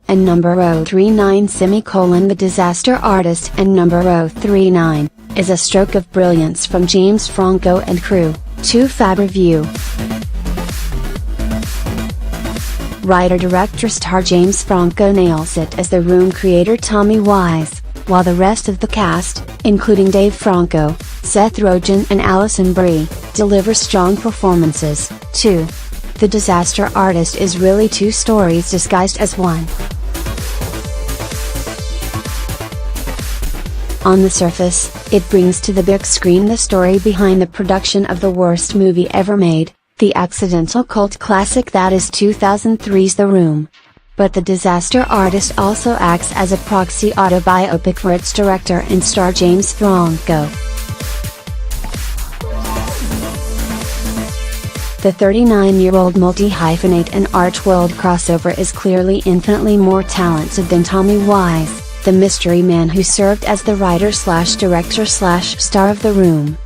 and number 039 The Disaster Artist and number 039, is a stroke of brilliance from James Franco and crew. TooFab review. Writer-director star James Franco nails it as the Room creator Tommy Wiseau, while the rest of the cast, including Dave Franco, Seth Rogen and Alison Brie, deliver strong performances. 2. The Disaster Artist is really two stories disguised as one. On the surface, it brings to the big screen the story behind the production of the worst movie ever made, the accidental cult classic that is 2003's The Room. But The Disaster Artist also acts as a proxy autobiopic for its director and star James Franco. The 39-year-old multi-hyphenate and art world crossover is clearly infinitely more talented than Tommy Wiseau, the mystery man who served as the writer/director/star of The Room.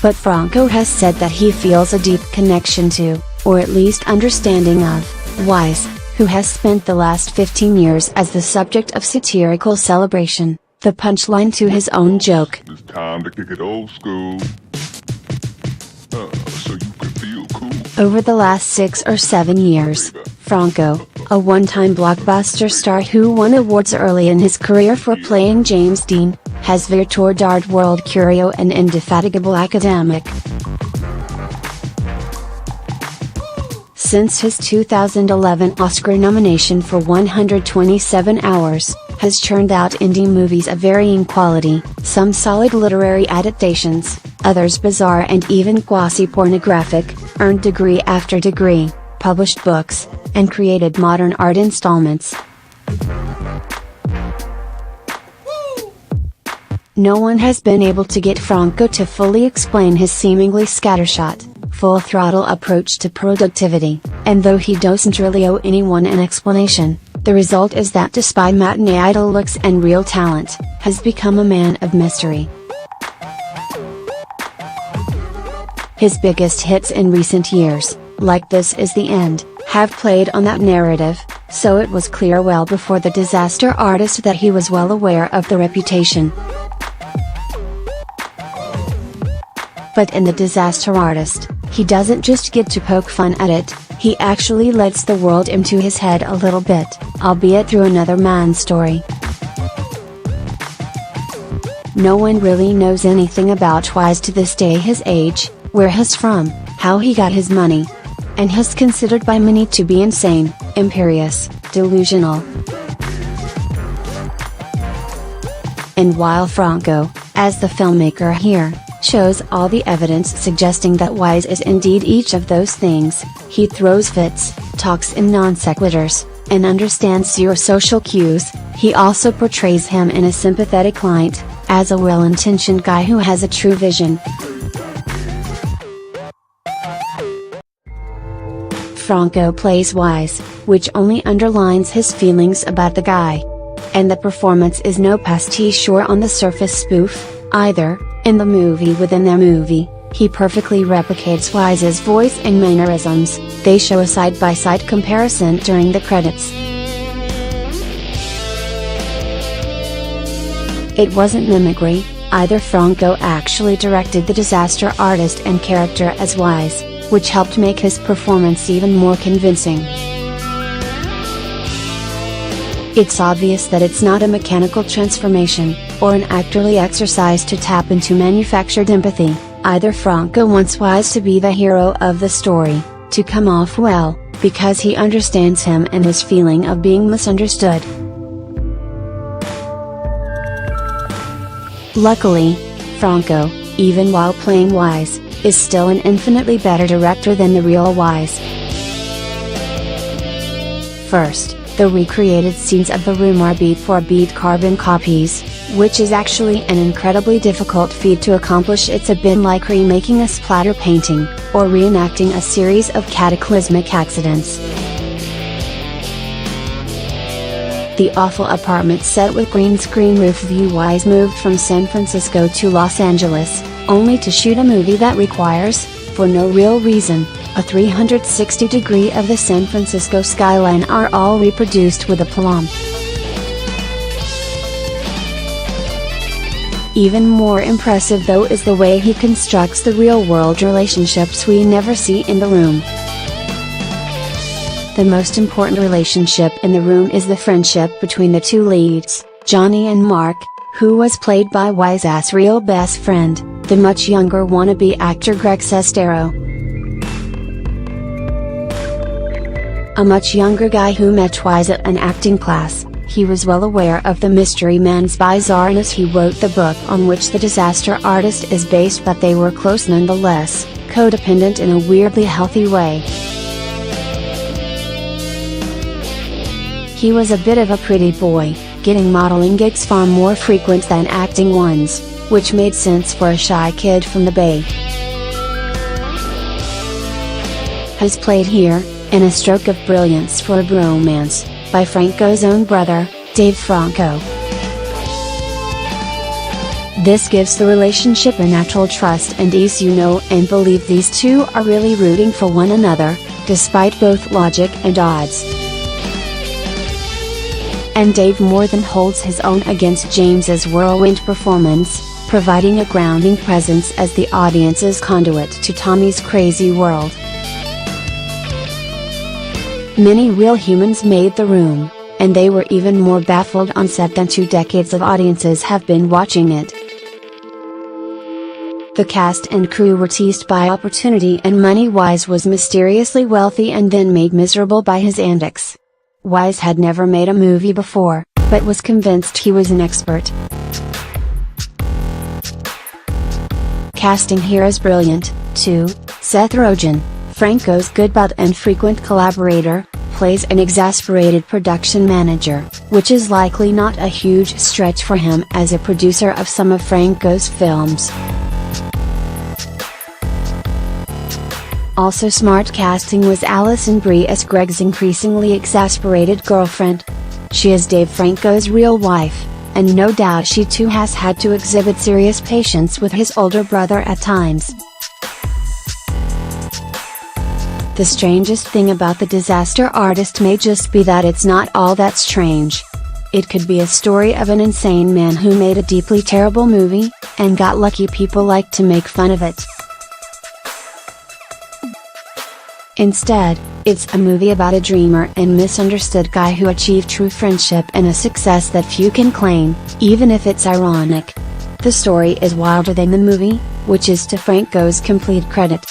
But Franco has said that he feels a deep connection to, or at least understanding of, Wiseau, who has spent the last 15 years as the subject of satirical celebration, the punchline to his own joke. It's time to kick it old school. So you can feel cool. Over the last 6 or 7 years, Franco, a one-time blockbuster star who won awards early in his career for playing James Dean, has veered toward art world curio and indefatigable academic. Since his 2011 Oscar nomination for 127 Hours, has churned out indie movies of varying quality, some solid literary adaptations, others bizarre and even quasi-pornographic, earned degree after degree, published books, and created modern art installments. No one has been able to get Franco to fully explain his seemingly scattershot, full-throttle approach to productivity, and though he doesn't really owe anyone an explanation, the result is that despite matinee idol looks and real talent, has become a man of mystery. His biggest hits in recent years, like This Is the End, have played on that narrative, so it was clear well before The Disaster Artist that he was well aware of the reputation. But in The Disaster Artist, he doesn't just get to poke fun at it, he actually lets the world into his head a little bit, albeit through another man's story. No one really knows anything about Wiseau to this day: his age, where he's from, how he got his money. And he's considered by many to be insane, imperious, delusional. And while Franco, as the filmmaker here, shows all the evidence suggesting that Wiseau is indeed each of those things, he throws fits, talks in non sequiturs, and understands your social cues. He also portrays him in a sympathetic light, as a well-intentioned guy who has a true vision. Franco plays Wiseau, which only underlines his feelings about the guy. And the performance is no pastiche or on the surface spoof, either. In the movie within the movie, he perfectly replicates Wiseau's voice and mannerisms. They show a side-by-side comparison during the credits. It wasn't mimicry, either. Franco actually directed The Disaster Artist and character as Wiseau, which helped make his performance even more convincing. It's obvious that it's not a mechanical transformation, or an actorly exercise to tap into manufactured empathy, either. Franco wants Wiseau to be the hero of the story, to come off well, because he understands him and his feeling of being misunderstood. Luckily, Franco, even while playing Wiseau, is still an infinitely better director than the real Wiseau. First, the recreated scenes of The Room are beat-for-beat carbon copies, which is actually an incredibly difficult feat to accomplish. It's a bit like remaking a splatter painting, or reenacting a series of cataclysmic accidents. The awful apartment set with green screen roof view. Wiseau moved from San Francisco to Los Angeles, only to shoot a movie that requires, for no real reason, a 360-degree of the San Francisco skyline are all reproduced with aplomb. Even more impressive though is the way he constructs the real-world relationships we never see in The Room. The most important relationship in The Room is the friendship between the two leads, Johnny and Mark, who was played by Wiseau's real best friend, the much younger wannabe actor Greg Sestero. A much younger guy who met Wise at an acting class, he was well aware of the mystery man's bizarreness. He wrote the book on which the disaster artist is based, but they were close nonetheless, codependent in a weirdly healthy way. He was a bit of a pretty boy, getting modeling gigs far more frequent than acting ones, which made sense for a shy kid from the Bay. Has played here, in A Stroke of Brilliance for a Bromance, by Franco's own brother, Dave Franco. This gives the relationship a natural trust and ease. You know and believe these two are really rooting for one another, despite both logic and odds. And Dave more than holds his own against James's whirlwind performance, providing a grounding presence as the audience's conduit to Tommy's crazy world. Many real humans made The Room, and they were even more baffled on set than 2 decades of audiences have been watching it. The cast and crew were teased by opportunity and money. Wise was mysteriously wealthy and then made miserable by his antics. Wise had never made a movie before, but was convinced he was an expert. Casting here is brilliant, too. Seth Rogen, Franco's good bud and frequent collaborator, plays an exasperated production manager, which is likely not a huge stretch for him as a producer of some of Franco's films. Also smart casting was Alison Brie as Greg's increasingly exasperated girlfriend. She is Dave Franco's real wife, and no doubt she too has had to exhibit serious patience with his older brother at times. The strangest thing about the disaster artist may just be that it's not all that strange. It could be a story of an insane man who made a deeply terrible movie, and got lucky people like to make fun of it. Instead, it's a movie about a dreamer and misunderstood guy who achieved true friendship and a success that few can claim, even if it's ironic. The story is wilder than the movie, which is to Franco's complete credit.